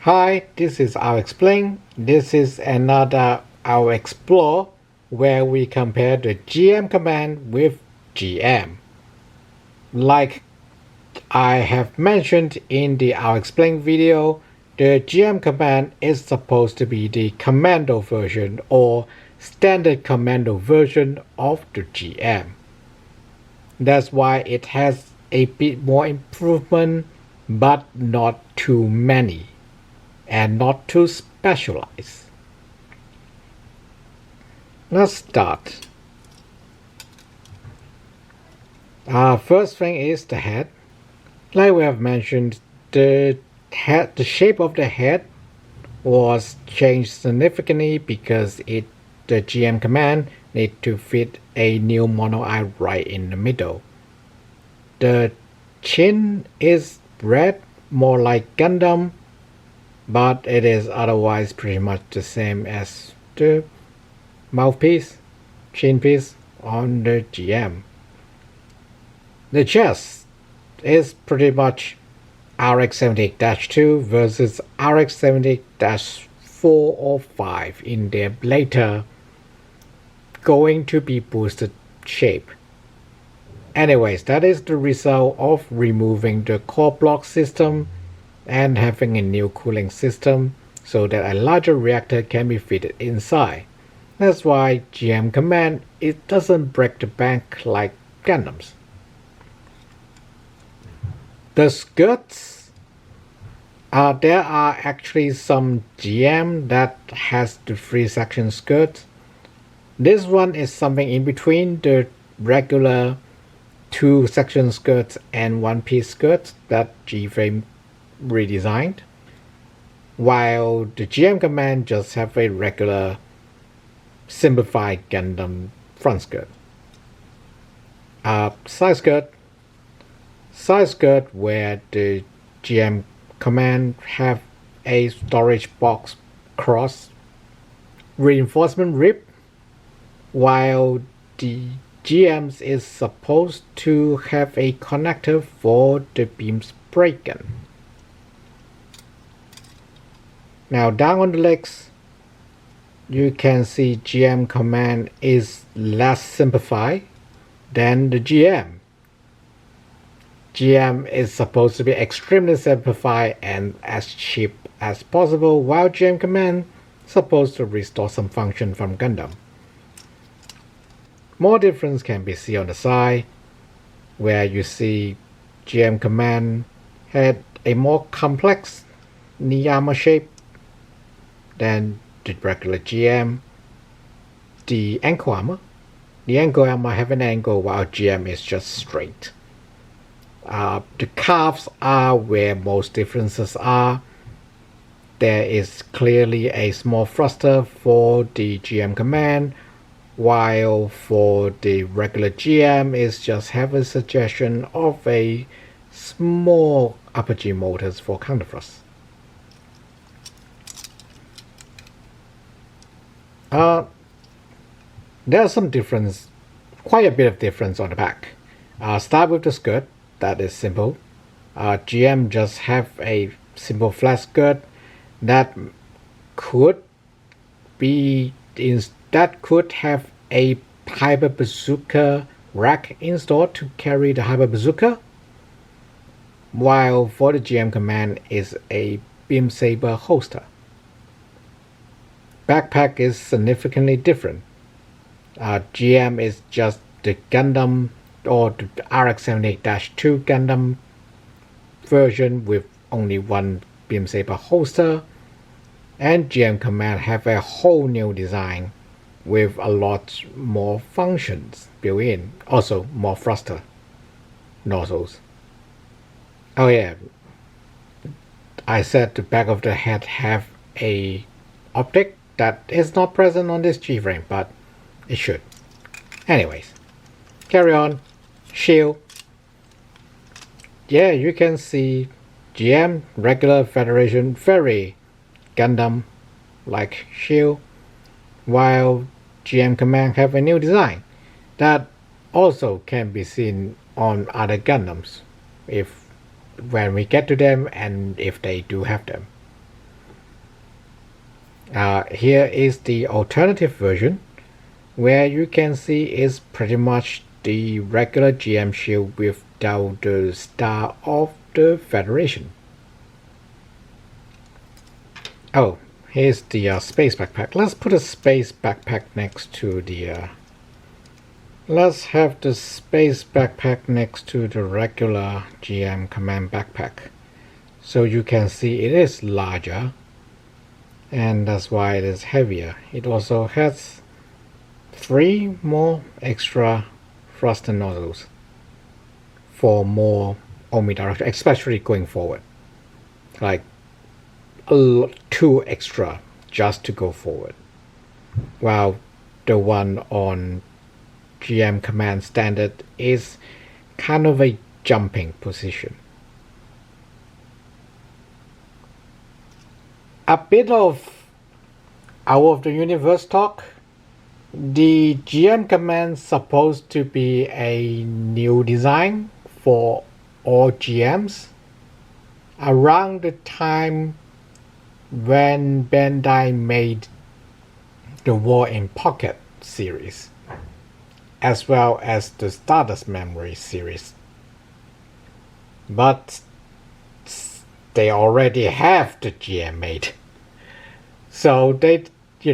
Hi, this is I'll Explain. This is another I'll Explore where we compare the GM command with GM. Like I have mentioned in the I'll Explain video, the GM command is supposed to be the commando version or standard commando version of the GM. That's why it has a bit more improvement, but not too many and not too specialized. Let's start. First thing is the head. Like we have mentioned, the shape of the head was changed significantly because the GM command need to fit a new mono eye right in the middle. The chin is red, more like Gundam, but it is otherwise pretty much the same as the mouthpiece, chin piece on the GM. The chest is pretty much RX-78-2 versus RX-78-4 or 5 in their later going to be boosted shape. Anyways, that is the result of removing the core block system and having a new cooling system so that a larger reactor can be fitted inside. That's why GM command, it doesn't break the bank like Gundams. The skirts, there are actually some GM that has the 3-section skirt. This one is something in between the regular 2-section skirts and 1-piece skirts that G-Frame redesigned, while the GM command just have a regular simplified Gundam front skirt. Side skirt where the GM command have a storage box cross reinforcement rib, while the GM's is supposed to have a connector for the beam spray gun. Now down on the legs, you can see GM command is less simplified than the GM. GM is supposed to be extremely simplified and as cheap as possible, while GM command is supposed to restore some function from Gundam. More difference can be seen on the side, where you see GM command had a more complex knee armor shape than the regular GM. The ankle armor have an angle while GM is just straight. The calves are where most differences are. There is clearly a small thruster for the GM command, while for the regular GM is just have a suggestion of a small upper G motors for counter thrust. There's some difference, quite a bit of difference on the back. Start with the skirt, that is simple. GM just have a simple flat skirt that could have a Hyper Bazooka rack installed to carry the Hyper Bazooka, while for the GM command is a beam saber holster. Backpack is significantly different. GM is just the Gundam or the RX-78-2 Gundam version with only one beam saber holster, and GM command have a whole new design with a lot more functions built in, also more thruster nozzles. Oh yeah, I said the back of the head have a optic that is not present on this G-frame, but it should. Anyways, carry on. Shield. Yeah, you can see GM, regular Federation, very Gundam like shield, while GM command have a new design that also can be seen on other Gundams when we get to them and if they do have them. Here is the alternative version, where you can see is pretty much the regular GM shield without the star of the Federation. Oh, here's the space backpack. Let's put a space backpack next to the let's have the space backpack next to the regular GM Command backpack, so you can see it is larger, and that's why it is heavier. It also has 3 more extra thruster nozzles for more omnidirectional, especially going forward. Like 2 extra just to go forward, while the one on GM Command Standard is kind of a jumping position. A bit of out of the universe talk. The GM Command supposed to be a new design for all GMs around the time when Bandai made the War in Pocket series, as well as the Stardust Memory series. But they already have the GM made. So they,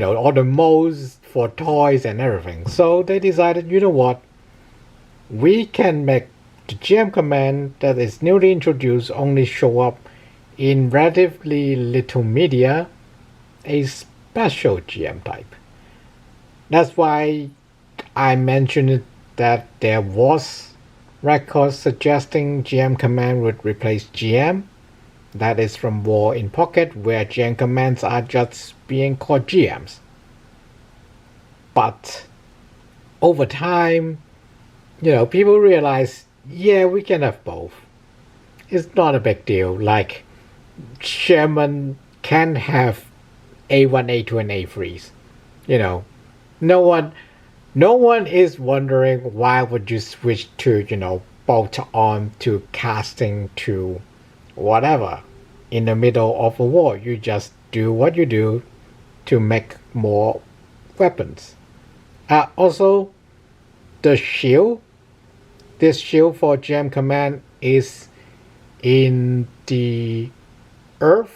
all the molds for toys and everything. So they decided, you know what? We can make the GM Command that is newly introduced only show up in relatively little media, a special GM type. That's why I mentioned that there was records suggesting GM Command would replace GM. That is from War in Pocket, where GM Commands are just being called GMs. But over time, people realize, yeah, we can have both. It's not a big deal. Like, Sherman can have A1, A2, and A3s. No one is wondering why would you switch to, bolt on to casting to whatever in the middle of a war. You just do what you do to make more weapons. Also, the shield. This shield for GM Command is in the Earth.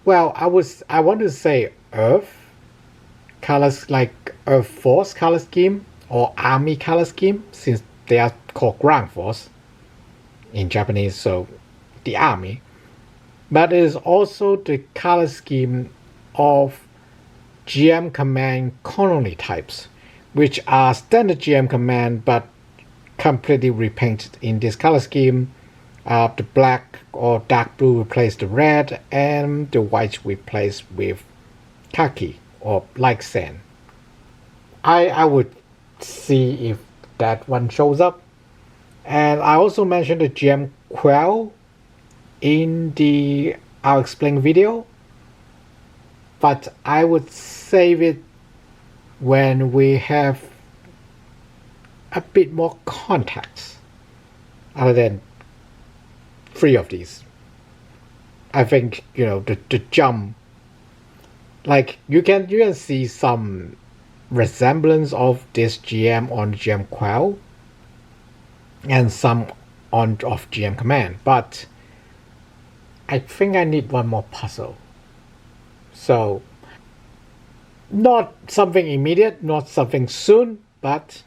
Well, I want to say Earth colors, like Earth Force color scheme or Army color scheme, since they are called Ground Force in Japanese, so the Army. But it is also the color scheme of GM Command colony types, which are standard GM Command but completely repainted in this color scheme. The black or dark blue replaced the red, and the white replaced with khaki or like sand. I would see if that one shows up. And I also mentioned the GM Quell in the I'll Explain video, but I would save it when we have a bit more context other than 3 of these. I think the jump, like you can see some resemblance of this GM on GM Quell and some on of GM Command, but I think I need one more puzzle. So not something immediate, not something soon, but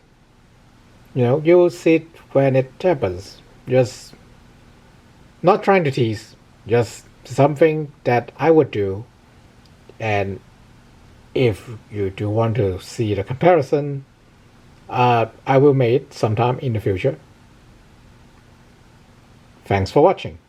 you'll see it when it happens. Just not trying to tease, just something that I would do. And if you do want to see the comparison, I will make it sometime in the future. Thanks for watching.